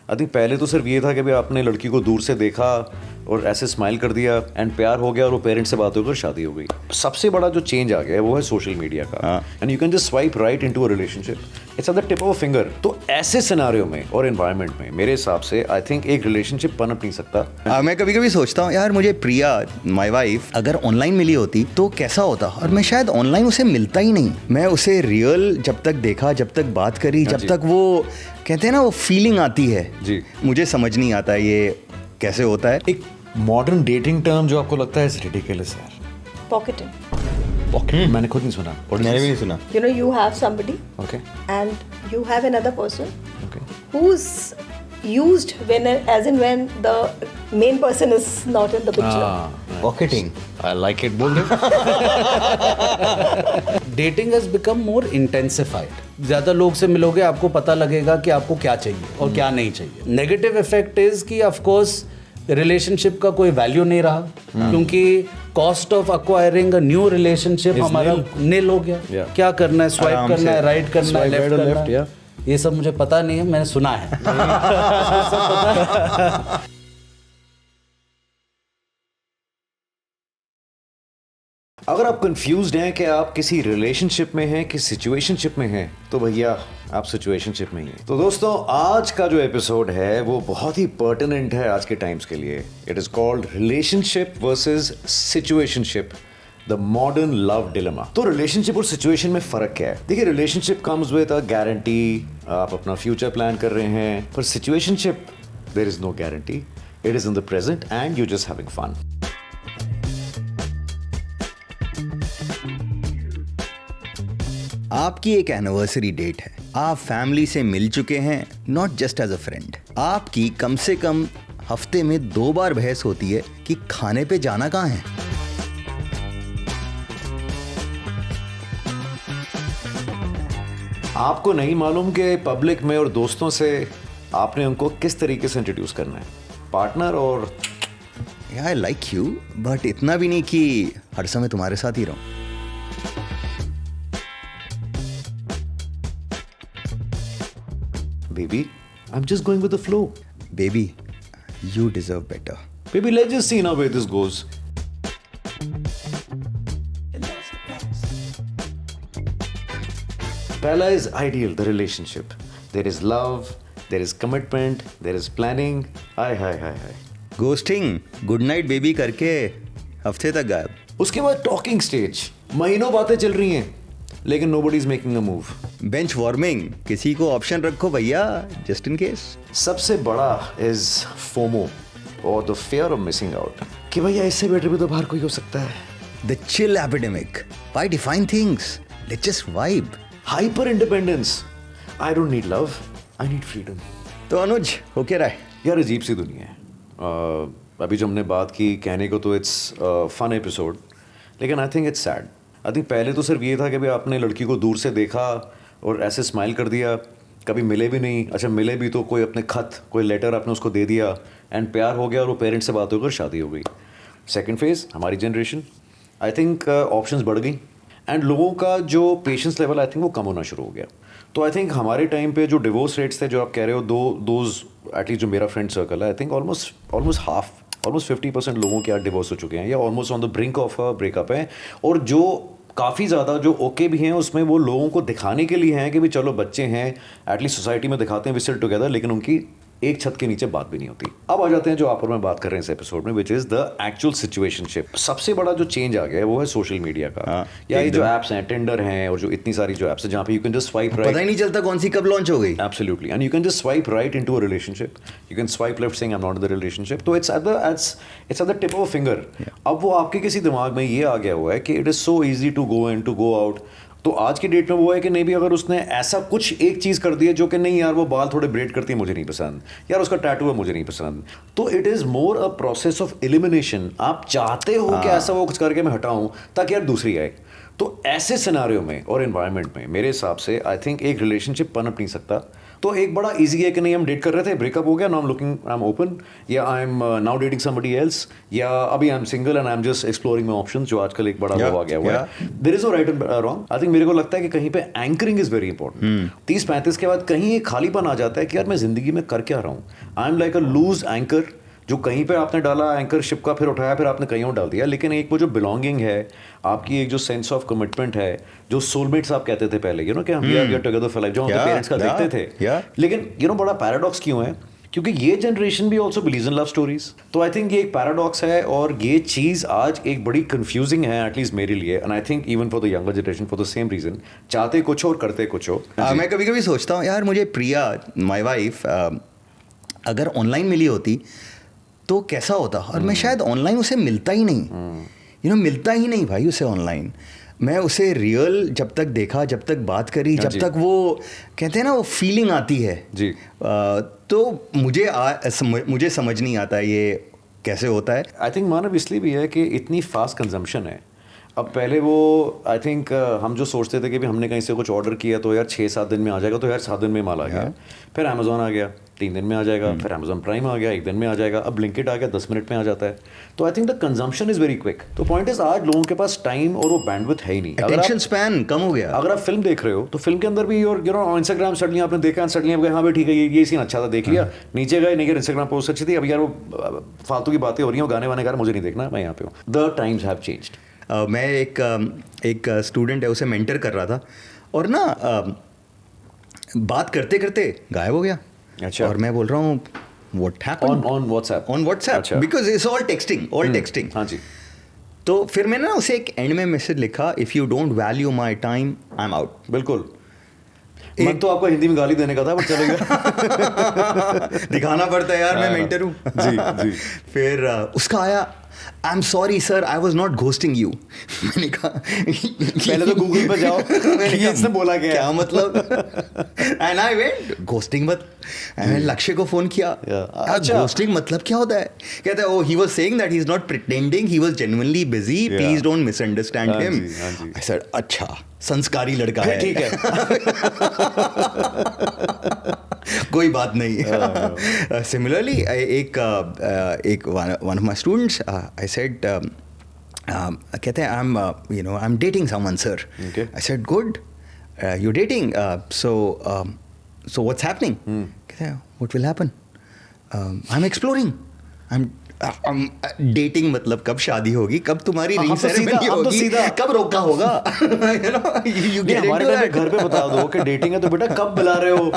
I think पहले तो सिर्फ ये था कि भाई आपने लड़की को दूर से देखा और ऐसे स्माइल कर दिया एंड प्यार हो गया और वो पेरेंट्स से बात होकर शादी हो गई। सबसे बड़ा जो चेंज आ गया है वो है सोशल मीडिया का, and you can just swipe right into a relationship, it's at the tip of a finger. तो ऐसे सिनेरियो में और एनवायरनमेंट में मेरे हिसाब से आई थिंक एक रिलेशनशिप पनप नहीं सकता। मैं कभी कभी सोचता हूँ यार, मुझे प्रिया माय वाइफ अगर ऑनलाइन मिली होती तो कैसा होता, और मैं शायद ऑनलाइन उसे मिलता ही नहीं। मैं उसे रियल जब तक देखा, जब तक बात करी, जब तक वो कहते हैं ना वो फीलिंग आती है जी, मुझे समझ नहीं आता ये कैसे होता है। एक मॉडर्न डेटिंग टर्म जो आपको लगता है रिडिकुलस है, पॉकेटिंग। पॉकेट मैंने खुद नहीं सुना, मैंने भी नहीं सुना। You know, you have somebody, okay, and you have another person, okay, who's used when, as in when the main person is not in the picture. Pocketing, I like it, बोल दे। Dating has become more intensified. ज़्यादा लोग से मिलोगे आपको पता लगेगा कि आपको क्या चाहिए और क्या नहीं चाहिए। नेगेटिव इफेक्ट इज कि ऑफ कोर्स रिलेशनशिप का कोई वैल्यू नहीं रहा, क्योंकि cost of acquiring a new relationship हमारा नील हो गया। क्या करना है, स्वाइप करना है, राइट करना है, लेफ्ट करना है, ये सब मुझे पता नहीं है, मैंने सुना है। अगर आप कंफ्यूज्ड हैं कि आप किसी रिलेशनशिप में हैं कि सिचुएशनशिप में हैं, तो भैया आप सिचुएशनशिप में ही हैं। तो दोस्तों आज का जो एपिसोड है वो बहुत ही पर्टिनेंट है आज के टाइम्स के लिए। It is called relationship versus situationship, the modern love dilemma. तो रिलेशनशिप और सिचुएशन में फर्क क्या है? देखिए, relationship comes with a guarantee, आप अपना फ्यूचर प्लान कर रहे हैं, पर situationship there is no guarantee, it is in the present and you just having fun. आपकी एक एनिवर्सरी डेट है, आप फैमिली से मिल चुके हैं, not just as a friend. आपकी कम से कम हफ्ते में 2 बार बहस होती है कि खाने पे जाना कहाँ है। आपको नहीं मालूम कि पब्लिक में और दोस्तों से आपने उनको किस तरीके से इंट्रोड्यूस करना है, पार्टनर और आई लाइक यू, बट इतना भी नहीं कि हर समय तुम्हारे साथ ही रहूं। Baby, I'm just going with the flow. Baby, you deserve better. Baby, let's just see now where this goes. Pehla is ideal, the relationship. There is love, there is commitment, there is planning. Hi. Ghosting, good night baby करके हफ्ते तक गायब। उसके बाद talking stage, महीनों बातें चल रही हैं लेकिन nobody is making a move. Bench warming, किसी को ऑप्शन रखो भैया, जस्ट इन केस। सबसे बड़ा इज फोमो और the fear of missing out, कि भैया इससे बेटर भी तो बाहर कोई हो सकता है। The chill epidemic, why define things, let's just vibe. Hyper independence, I don't need love, I need freedom. तो अनुज हो क्या रहा है? यार अजीब सी दुनिया है। अभी जो हमने बात की, कहने को तो इट्स फन एपिसोड, लेकिन I think it's sad. I think पहले तो सिर्फ ये था कि भाई आपने लड़की को दूर से देखा और ऐसे स्माइल कर दिया, कभी मिले भी नहीं, अच्छा मिले भी तो कोई अपने खत, कोई लेटर आपने उसको दे दिया एंड प्यार हो गया और वो पेरेंट्स से बात होकर शादी हो गई। सेकंड फेज हमारी जनरेशन, आई थिंक ऑप्शंस बढ़ गई एंड लोगों का जो पेशेंस लेवल आई थिंक वो कम होना शुरू हो गया। तो आई थिंक हमारे टाइम पे जो डिवोर्स रेट्स थे, जो आप कह रहे हो, दोज एटलीस्ट जो मेरा फ्रेंड सर्कल है, I think almost half, almost 50% लोगों के यहाँ डिवोर्स हो चुके हैं या almost on the brink of breakup है। और जो काफ़ी ज़्यादा जो ओके भी हैं उसमें वो लोगों को दिखाने के लिए हैं कि भी चलो बच्चे हैं, एटलीस्ट सोसाइटी में दिखाते हैं वी स्टिल टुगेदर, लेकिन उनकी एक छत के नीचे बात भी नहीं होती। अब आ जाते हैं जो आप और मैं बात कर रहे हैं इस एपिसोड में, which is the actual situationship. सबसे बड़ा जो चेंज आ गया है वो है सोशल मीडिया का, या ये जो एप्स हैं, टिंडर हैं और जो इतनी सारी जो एप्स हैं जहाँ पे you can just swipe right, पता ही नहीं चलता कौन सी कब लॉन्च हो गई। Absolutely, and you can just swipe right into a relationship, you can swipe left saying I am not in the relationship. तो it's at the tip of a finger. अब वो आपके किसी दिमाग में ये आ गया हुआ है कि it is so easy to go in, to go out. तो आज की डेट में वो है कि नहीं भी अगर उसने ऐसा कुछ एक चीज़ कर दी है जो कि नहीं यार वो बाल थोड़े ब्रेड करती है, मुझे नहीं पसंद, यार उसका टैटू है, मुझे नहीं पसंद, तो it is more a process of elimination. आप चाहते हो कि ऐसा वो कुछ करके मैं हटाऊं ताकि यार दूसरी आए। तो ऐसे सिनेरियो में और एनवायरनमेंट में मेरे हिसाब से आई थिंक एक रिलेशनशिप पनप नहीं सकता। तो तो एक बड़ा इजी है कि नहीं हम डेट कर रहे थे, ब्रेकअप हो गया, now I am looking, I am open, या I am now dating somebody else, या अभी I am single and I am just exploring my options, जो आजकल एक बड़ा वो आ गया हुआ है. There is no right and wrong. I think मेरे को लगता है कि कहीं पे एंकरिंग इज वेरी इंपॉर्टेंट. 30-35 के बाद कहीं एक खालीपन आ जाता है कि यार मैं जिंदगी में कर क्या रहा हूँ. I am like a loose anchor, जो कहीं पे आपने डाला एंकर शिप का, फिर उठाया, फिर आपने कहीं और डाल दिया. लेकिन एक वो जो बिलोंगिंग है आपकी, एक जो सेंस ऑफ कमिटमेंट है, जो सोलमेट्स आप कहते थे पहले, यू नो कि हम we are together for life, जो हम पेरेंट्स का देखते थे. लेकिन यू नो बड़ा पैराडॉक्स क्यों है, क्योंकि ये जनरेशन भी also believes in love stories. तो आई थिंक ये एक पैराडॉक्स है और ये चीज़ आज एक बड़ी कंफ्यूजिंग है, एटलीस्ट मेरे लिए, and I think even for the younger generation for the same reason. चाहते कुछ और करते कुछ हो. मैं कभी कभी सोचता हूँ यार, मुझे प्रिया माय वाइफ अगर ऑनलाइन मिली होती तो कैसा होता. और मैं शायद ऑनलाइन उसे मिलता ही नहीं, यू नो, मिलता ही नहीं भाई उसे ऑनलाइन. मैं उसे रियल जब तक देखा, जब तक बात करी, जब तक वो कहते हैं ना वो फीलिंग आती है जी, तो मुझे समझ नहीं आता ये कैसे होता है. आई थिंक मानव इसलिए भी है कि इतनी फास्ट कंजम्पशन है. अब पहले वो आई थिंक हम जो सोचते थे कि भी हमने कहीं से कुछ ऑर्डर किया तो यार 6-7 दिन में आ जाएगा, तो यार 7 दिन में माल आ गया. फिर अमेजोन आ गया, 3 दिन में आ जाएगा. फिर अमेजोन प्राइम आ गया, 1 दिन में आ जाएगा. अब ब्लिंकिट आ गया, 10 मिनट में आ जाता है. तो I think the consumption is very quick. तो पॉइंट इज आज लोगों के पास टाइम और वो बैंडविड्थ है ही नहीं. अटेंशन स्पैन कम हो गया. अगर आप फिल्म देख रहे हो तो फिल्म के अंदर भी, और यू नो इंस्टाग्राम सडनली आपने देखा, सडनली आप गए हाँ भाई ठीक है ये सीन अच्छा था, देख लिया, नीचे गए नहीं, इंस्टाग्राम पोस्ट अच्छी थी, अब यार वो फालतू की बातें हो रही हैं, गाने वाने गा मुझे नहीं देखना, मैं यहाँ पे हूँ. The times have changed. मैं एक स्टूडेंट है, उसे मेंटर कर रहा था, और ना बात करते करते गायब हो गया. अच्छा. और मैं बोल रहा हूँ what happened on WhatsApp. On WhatsApp, because it's all texting. हाँ जी. तो फिर मैंने ना उसे एक एंड में मैसेज लिखा, if you don't value my time I am out. बिल्कुल. मन तो आपको हिंदी में गाली देने का था, पर चलेगा. दिखाना पड़ता है यार, मैं मेंटर हूँ. जी जी. फिर उसका आया, I am sorry sir, I was not ghosting you. मैंने कहा पहले तो गूगल पे जाओ कि इसने बोला क्या मतलब. एंड आई वेंट घोस्टिंग मत. मैंने लक्ष्य को फोन किया, अच्छा घोस्टिंग मतलब क्या होता है. कहता है, oh he was saying that he is not pretending, he was genuinely busy, please don't misunderstand him. I said अच्छा, संस्कारी लड़का है, ठीक है. कोई बात नहीं. सिमिलरली एक one of my students, I said, कहते हैं I am dating someone sir. I said good, you dating, so what's happening? कहते हैं what will happen? I'm exploring. I'm dating. मतलब कब शादी होगी, कब तुम्हारी रिंग सेरेमनी होगी, कब रोका होगा. हमारे घर पे बता दो कि डेटिंग है तो बेटा कब बुला रहे हो,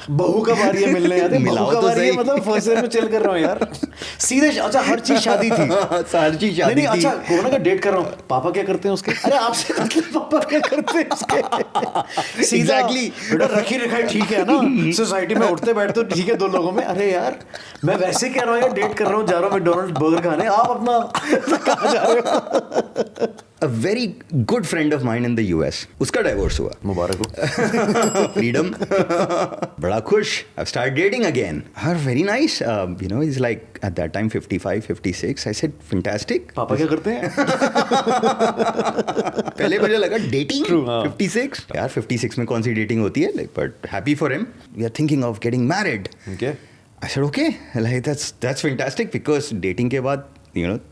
बहू कब आ रही है मिलने. यार बहू कब आ रही है, मतलब फर्स्ट ईयर में चिल कर रहा हूँ यार सीधे. अच्छा हर चीज शादी थी, हर चीज शादी नहीं. अच्छा कोरोना का डेट कर रहा हूँ, पापा क्या करते हैं उसके. अरे आपसे पापा क्या करते हैं उसके. सीधा बेटा रखी रखाई ठीक है ना, सोसाइटी में उठते बैठते ठीक है 2 लोगों में. अरे यार मैं वैसे कह रहा हूँ यार, डेट कर रहा हूँ, जा रहा हूँ मैकडॉनल्ड्स बर्गर खाने, आप अपना कहाँ जा रहे हो. A very good friend of mine in the US, उसका डाइवोर्स हुआ, मुबारक हो. फ्रीडम. बड़ा खुश. I've started dating again. Her very nice. He's like at that time 55, 56. I said fantastic. पापा क्या करते हैं. पहले मुझे लगा डेटिंग. True, हाँ. 56 यार, 56 में कौन सी डेटिंग होती है. Like, but happy for him. We are thinking of getting married. Okay. I said okay, like that's fantastic, because dating के बाद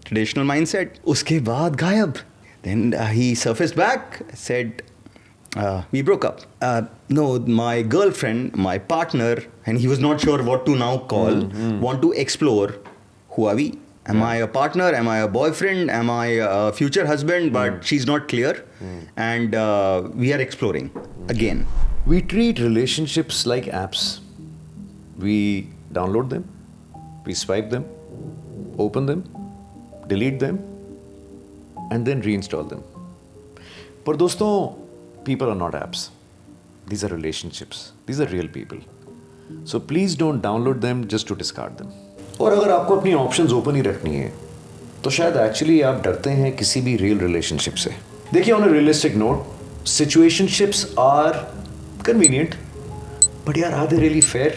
traditional mindset. उसके बाद गायब. Then he surfaced back, said we broke up. No, my girlfriend, my partner, and he was not sure what to now call, want to explore who are we. Am I a partner? Am I a boyfriend? Am I a future husband? But she's not clear, and we are exploring again. We treat relationships like apps. We download them, we swipe them, open them, delete them, and then reinstall them. पर दोस्तों, people are not apps. These are relationships. These are real people. So please don't download them just to discard them. और अगर आपको अपनी options open ही रखनी है, तो शायद actually आप डरते हैं किसी भी real relationship से. देखिए, on a realistic note, situationships are convenient, but यार are they really fair?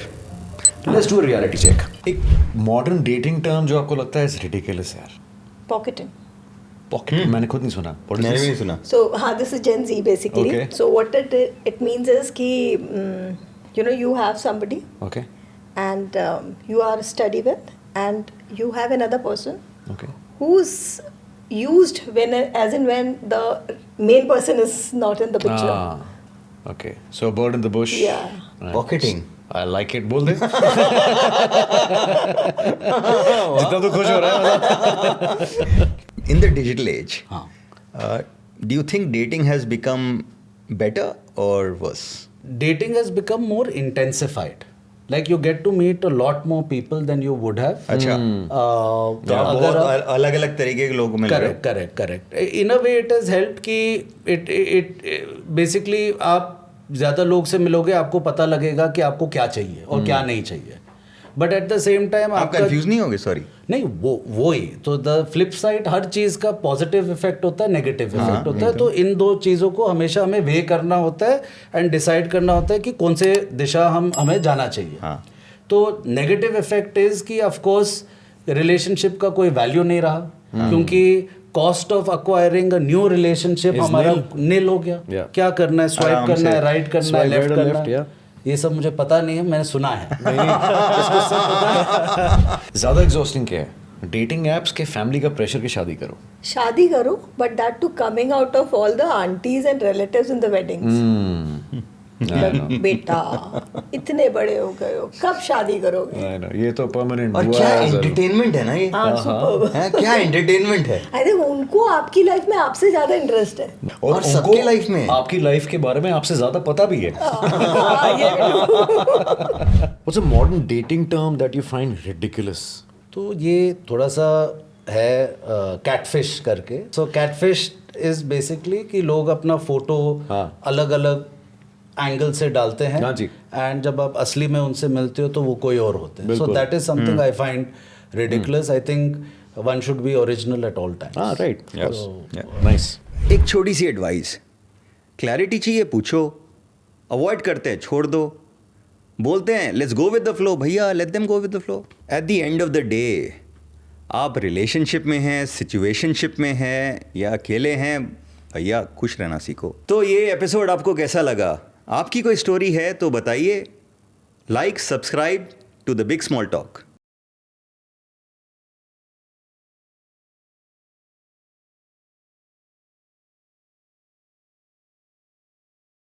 Let's do a reality check. एक modern dating term जो आपको लगता है is ridiculous यार. Pocketing. Pocket. मैंने खुद नहीं सुना. मैंने भी नहीं सुना. So this is Gen Z basically. Okay. So what it means is कि you know, you have somebody Okay. and you are study with, and you have another person Okay. who's used when, as in when the main person is not in the picture. Okay. So bird in the bush. Yeah. Right. Pocketing. I like it. बोल दे. जितना तो खुश हो रहा है. In the digital age, हाँ. do you think dating has become better or worse? Dating has become more intensified. Like you get to meet a lot more people than you would have. अच्छा तो बहुत अगर आप- अलग अलग तरीके के लोग मिल रहे correct correct correct in a way it has help कि इट बेसिकली आप ज़्यादा लोग से मिलोगे, आपको पता लगेगा कि आपको क्या चाहिए और क्या नहीं चाहिए. But at the same time आप कंफ्यूज नहीं होगे? सॉरी. नहीं, वो ही तो द फ्लिप साइड, हर चीज़ का पॉजिटिव इफेक्ट होता है, नेगेटिव इफेक्ट होता है. तो इन दो चीज़ों को हमेशा हमें वे करना होता है एंड डिसाइड करना होता है कि कौन से दिशा हमें जाना चाहिए. हाँ. तो नेगेटिव इफेक्ट इज़ कि ऑफ कोर्स रिलेशनशिप का कोई वैल्यू नहीं रहा, क्योंकि cost of acquiring a new relationship Is हमारा nil. निल हो गया. Yeah. क्या करना है, स्वाइप आराम करना से है, राइट करना है, swipe लेफ्ट right or करना left, है, yeah. ये सब मुझे पता नहीं है, मैंने सुना है. ज़्यादा एग्जॉस्टिंग क्या है? डेटिंग एप्स के फैमिली का प्रेशर की शादी करो. शादी करो, but that too coming out of all the aunties and relatives in the weddings. बेटा इतने बड़े हो गए हो, कब शादी करोगे? I know, ये तो परमानेंट और क्या एंटरटेनमेंट है ना ये. हाँ, superb. हैं, क्या एंटरटेनमेंट है. आई थिंक उनको आपकी लाइफ में आपसे ज्यादा इंटरेस्ट है. और सबके लाइफ में आपकी लाइफ के बारे में आपसे ज्यादा पता भी है. ये What's a modern dating term that you find ridiculous? तो ये थोड़ा सा है कैटफिश करके. सो कैटफिश इज बेसिकली कि लोग अपना फोटो हाँ. अलग अलग एंगल से डालते हैं. हाँ जी. एंड जब आप असली में उनसे मिलते हो तो वो कोई और होते हैं. सो बिल्कुल. That is something I find ridiculous. I think one should be original at all times. हाँ, right. Yes. Nice. एक छोटी सी एडवाइस. क्लैरिटी चाहिए, पूछो. अवॉइड करते हैं, छोड़ दो. बोलते हैं let's go with the flow. भैया let them go with the flow. At the end of the day आप रिलेशनशिप में हैं, सिचुएशनशिप में हैं या अकेले हैं, भैया खुश रहना सीखो. तो ये एपिसोड आपको कैसा लगा? आपकी कोई स्टोरी है तो बताइए. Like, subscribe to the big small talk.